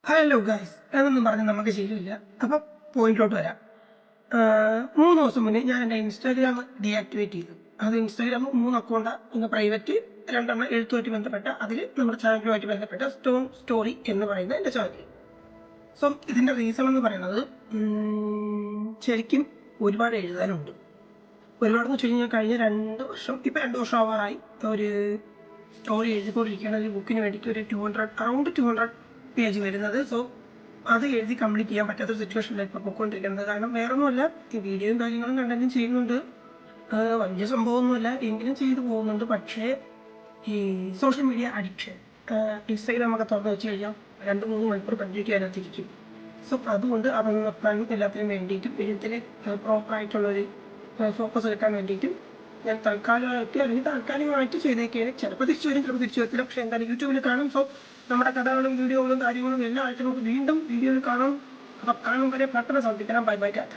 Hello guys, അതൊന്നും പറഞ്ഞ് നമുക്ക് ശീലമില്ല. അപ്പം പോയിന്റിലോട്ട് വരാം. 3 ദിവസം മുന്നേ ഞാൻ എൻ്റെ ഇൻസ്റ്റാഗ്രാം ഡീആക്ടിവേറ്റ് ചെയ്തു. അത് ഇൻസ്റ്റാഗ്രാം 3 അക്കൗണ്ടാണ്. ഒന്ന് പ്രൈവറ്റ്, 2 എഴുത്തുമായിട്ട് ബന്ധപ്പെട്ട, അതിൽ നമ്മുടെ ചാനലുമായിട്ട് ബന്ധപ്പെട്ട സ്റ്റോറി എന്ന് പറയുന്ന എൻ്റെ ചാനൽ. സോ ഇതിൻ്റെ റീസൺ എന്ന് പറയുന്നത് ശരിക്കും ഒരുപാട് എഴുതാനുണ്ട്. ഒരുപാടെന്ന് വെച്ച് കഴിഞ്ഞാൽ കഴിഞ്ഞ 2 വർഷം, ഇപ്പം 2 വർഷം ആവാറായി ഒരു സ്റ്റോറി എഴുതിക്കൊണ്ടിരിക്കുകയാണ്. ഒരു ബുക്കിന് വേണ്ടിയിട്ട് ഒരു 200 പേജ് വരുന്നത്. സോ അത് എഴുതി കംപ്ലീറ്റ് ചെയ്യാൻ പറ്റാത്തൊരു സിറ്റുവേഷനിലേക്ക് ഇപ്പോൾ പോയിക്കൊണ്ടിരിക്കുന്നത്. കാരണം വേറൊന്നുമല്ല, ഈ വീഡിയോയും കാര്യങ്ങളും കണ്ടന്റും ചെയ്യുന്നുണ്ട്. വലിയ സംഭവമൊന്നുമല്ല, എങ്കിലും ചെയ്തു പോകുന്നുണ്ട്. പക്ഷേ ഈ സോഷ്യൽ മീഡിയ അഡിക്ഷൻ, ഇൻസ്റ്റാഗ്രാം ഒക്കെ തുറന്നു വെച്ച് കഴിഞ്ഞാൽ 2-3 മണിക്കൂർ കംപ്ലീറ്റ് ചെയ്യാനത്തിരിക്കും. സോ അതുകൊണ്ട് അതൊന്ന് നിർത്താനും എല്ലാത്തിനും വേണ്ടിയിട്ടും എഴുത്തിൽ പ്രോപ്പറായിട്ടുള്ളൊരു ഫോക്കസ് കിട്ടാൻ വേണ്ടിയിട്ടും ഞാൻ താൽക്കാലികമായിട്ട് ചെയ്തേക്കാണ്. ചിലപ്പോൾ തിരിച്ചു വരും, ചിലപ്പോൾ തിരിച്ചു വരത്തില്ല. പക്ഷേ എന്തായാലും യൂട്യൂബിൽ കാണും. സോ നമ്മുടെ കഥകളും വീഡിയോകളും കാര്യങ്ങളും എല്ലാ ആഴ്ചകളും വീണ്ടും വീഡിയോയിൽ കാണും. അപ്പം കാണും വരെ പെട്ടെന്ന് ശ്രദ്ധിക്കണം. Bye bye Tata.